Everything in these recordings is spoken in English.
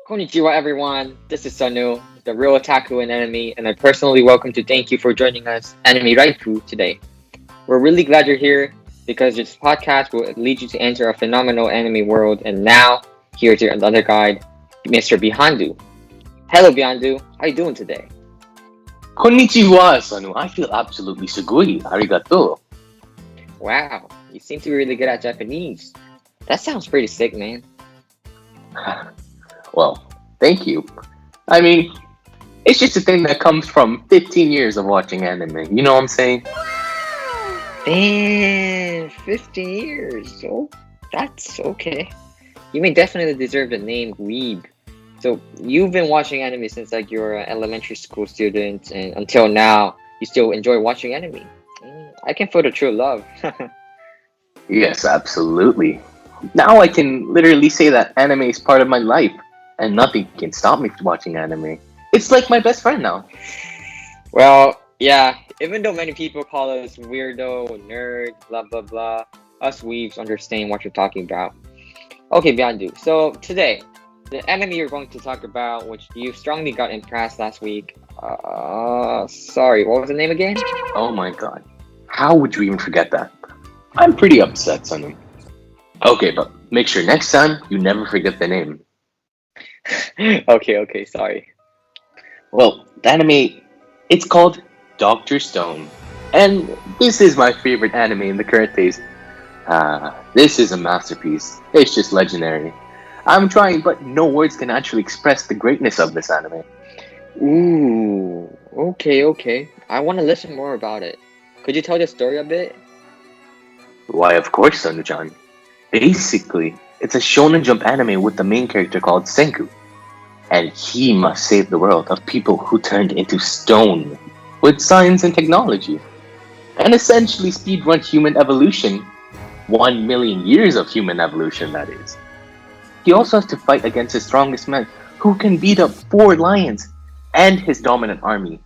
Konnichiwa, everyone. This is Seonwoo, the real otaku and enemy, and I personally welcome to thank you for joining us, Enemy Raifu, today. We're really glad you're here because this podcast will lead you to enter a phenomenal anime world. And now, here's your other guide, Mr. Bihandu. Hello, Bihandu. How you doing today? Konnichiwa, Sanu. I feel absolutely sugoi. Arigato. Wow, you seem to be really good at Japanese. That sounds pretty sick, man. Well, thank you. I mean, it's just a thing that comes from 15 years of watching anime. You know what I'm saying? Damn, 15 years. Oh, that's okay. You may definitely deserve the name Weeb. So you've been watching anime since like you're an elementary school student, and until now, you still enjoy watching anime. I can feel the true love. Yes, absolutely. Now I can literally say that anime is part of my life, and nothing can stop me from watching anime. It's like my best friend now. Well, yeah, even though many people call us weirdo, nerd, blah blah blah, us weebs understand what you're talking about. Okay, Biandu. So today, the anime you're going to talk about, which you strongly got impressed last week. Sorry, what was the name again? Oh my god. How would you even forget that? I'm pretty upset, Sanu. Okay, but make sure next time you never forget the name. Okay, sorry. Well, the anime, it's called Doctor Stone. And this is my favorite anime in the current days. This is a masterpiece. It's just legendary. I'm trying, but no words can actually express the greatness of this anime. Ooh, okay. I want to listen more about it. Could you tell the story a bit? Why, of course, Sonu-chan. Basically, it's a Shonen Jump anime with the main character called Senku. And he must save the world of people who turned into stone with science and technology. And essentially speedrun human evolution. 1 million years of human evolution, that is. He also has to fight against his strongest man, who can beat up 4 lions and his dominant army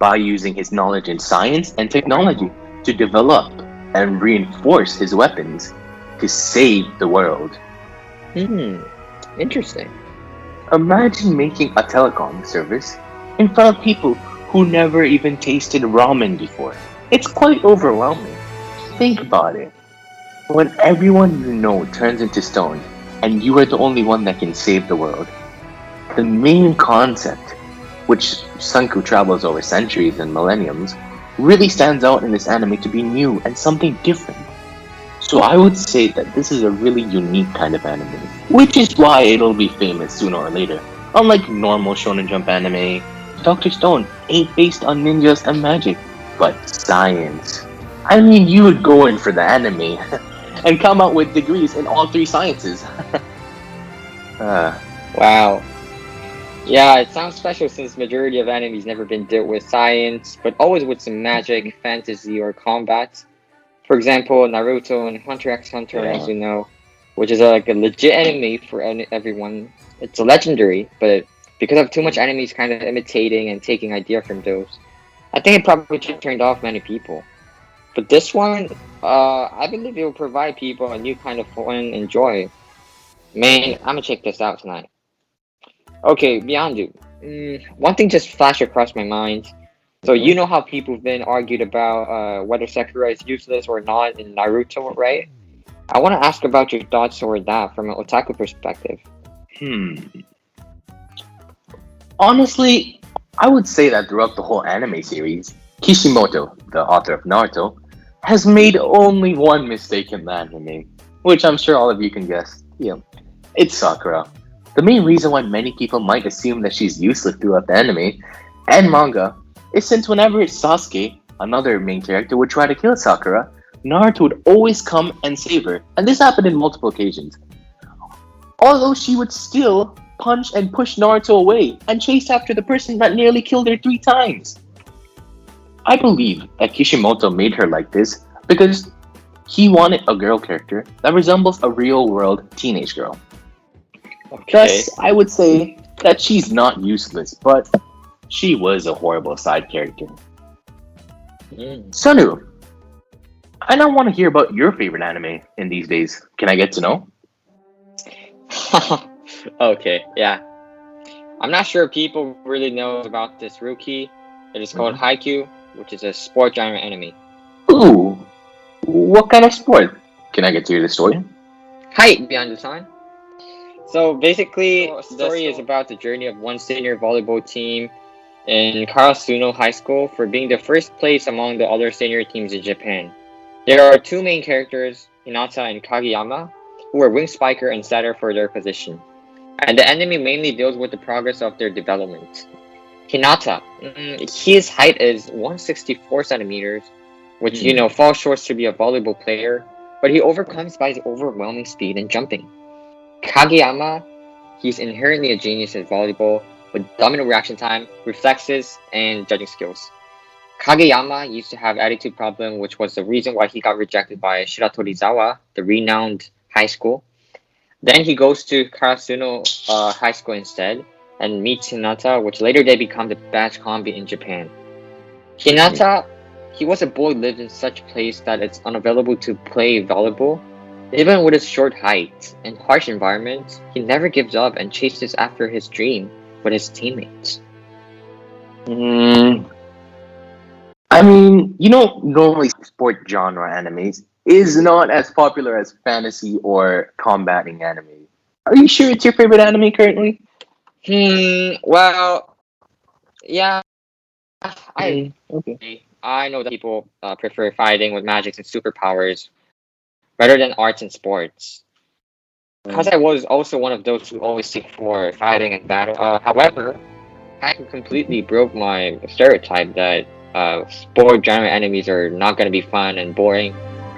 by using his knowledge in science and technology to develop and reinforce his weapons to save the world. Interesting. Imagine making a telecom service in front of people who never even tasted ramen before. It's quite overwhelming. Think about it. When everyone you know turns into stone, and you are the only one that can save the world, the main concept, which Senku travels over centuries and millenniums, really stands out in this anime to be new and something different. So I would say that this is a really unique kind of anime, which is why it'll be famous sooner or later. Unlike normal Shonen Jump anime, Doctor Stone ain't based on ninjas and magic, but science. I mean, you would go in for the anime and come out with degrees in all 3 sciences. Wow. Yeah, it sounds special since majority of animes never been dealt with science, but always with some magic, fantasy, or combat. For example, Naruto and Hunter x Hunter, as you know, which is like a legit anime for everyone. It's a legendary, but because of too much animes kind of imitating and taking idea from those, I think it probably turned off many people. But this one, I believe it will provide people a new kind of fun and joy. Man, I'm gonna check this out tonight. Okay, Biandu. One thing just flashed across my mind. So you know how people have been argued about whether Sakura is useless or not in Naruto, right? I want to ask about your thoughts over that from an otaku perspective. Honestly, I would say that throughout the whole anime series, Kishimoto, the author of Naruto, has made only one mistake in the anime, which I'm sure all of you can guess. Yeah, it's Sakura. The main reason why many people might assume that she's useless throughout the anime and manga is since whenever Sasuke, another main character, would try to kill Sakura, Naruto would always come and save her, and this happened in multiple occasions. Although she would still punch and push Naruto away and chase after the person that nearly killed her 3 times. I believe that Kishimoto made her like this because he wanted a girl character that resembles a real-world teenage girl. Okay. Thus, I would say that she's not useless, but she was a horrible side character. Sonu, I now want to hear about your favorite anime in these days. Can I get to know? Okay, yeah. I'm not sure if people really know about this rookie. It is called Mhm. Haikyuu, which is a sport genre anime. Ooh, what kind of sport? Can I get to hear the story? Hi, Bihandu-san. So basically, the story is about the journey of one senior volleyball team in Karasuno High School for being the first place among the other senior teams in Japan. There are two main characters, Hinata and Kageyama, who are wing spiker and setter for their position. And the anime mainly deals with the progress of their development. Hinata, his height is 164 centimeters, which falls short to be a volleyball player, but he overcomes by his overwhelming speed and jumping. Kageyama, he's inherently a genius at volleyball with dominant reaction time, reflexes, and judging skills. Kageyama used to have attitude problem, which was the reason why he got rejected by Shiratorizawa, the renowned high school. Then he goes to Karasuno High School instead and meets Hinata, which later they become the best combi in Japan. Hinata, he was a boy lived in such a place that it's unavailable to play volleyball. Even with his short height and harsh environment, he never gives up and chases after his dream with his teammates. Mm, I mean, normally sport genre animes is not as popular as fantasy or combating anime. Are you sure it's your favorite anime currently? Well, yeah, I Okay. I know that people prefer fighting with magics and superpowers rather than arts and sports. Because I was also one of those who always seek for fighting and battle. However, I completely broke my stereotype that sport genre enemies are not going to be fun and boring,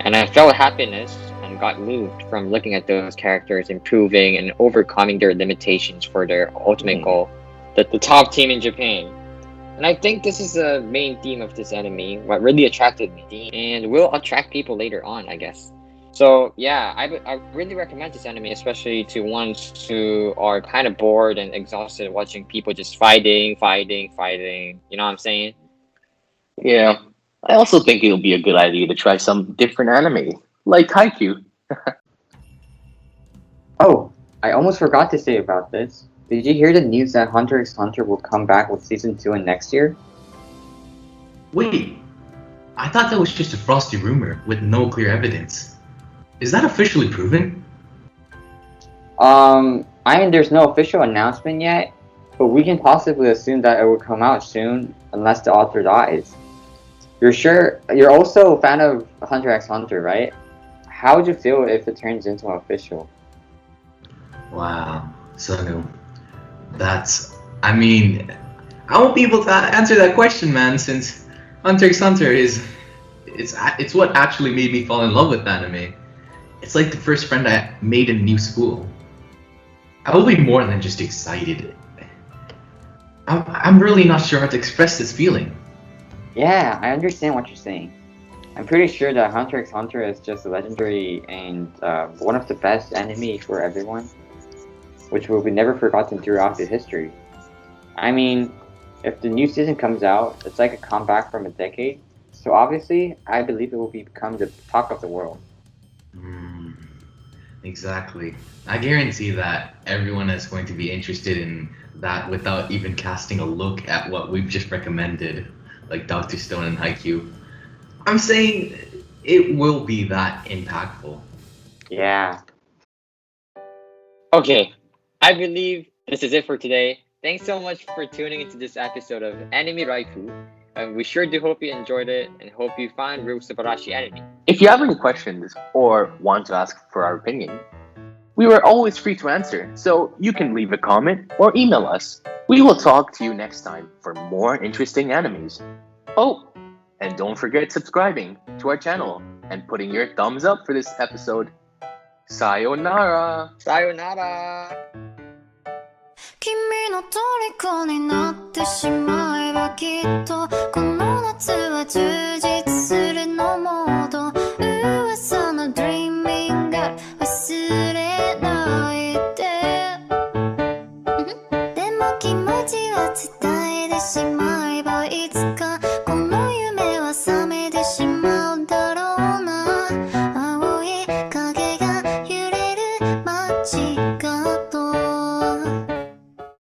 and I felt happiness and got moved from looking at those characters improving and overcoming their limitations for their ultimate goal, the top team in Japan. And I think this is the main theme of this anime, what really attracted me, and will attract people later on, I guess. So yeah, I really recommend this anime, especially to ones who are kind of bored and exhausted watching people just fighting. You know what I'm saying? Yeah. I also think it'll be a good idea to try some different anime, like Haikyuu. Oh, I almost forgot to say about this. Did you hear the news that Hunter x Hunter will come back with season 2 in next year? Wait, I thought that was just a frosty rumor with no clear evidence. Is that officially proven? I mean, there's no official announcement yet, but we can possibly assume that it will come out soon unless the author dies. You're also a fan of Hunter x Hunter, right? How would you feel if it turns into an official? Wow, Sonu. I mean, I won't be able to answer that question, man, since Hunter x Hunter it's what actually made me fall in love with anime. It's like the first friend I made in new school. I will be more than just excited. I'm really not sure how to express this feeling. Yeah, I understand what you're saying. I'm pretty sure that Hunter x Hunter is just legendary and one of the best anime for everyone, which will be never forgotten throughout the history. I mean, if the new season comes out, it's like a comeback from a decade. So obviously, I believe it will become the talk of the world. Exactly. I guarantee that everyone is going to be interested in that without even casting a look at what we've just recommended, like Dr. Stone and Haikyuu. I'm saying it will be that impactful. Yeah. Okay, I believe this is it for today. Thanks so much for tuning into this episode of Anime Raifu. And we sure do hope you enjoyed it and hope you find real Subarashi anime. If you have any questions or want to ask for our opinion, we are always free to answer, so you can leave a comment or email us. We will talk to you next time for more interesting animes. Oh, and don't forget subscribing to our channel and putting your thumbs up for this episode. Sayonara! Sayonara! 君の虜になってしまえばきっとこの夏は充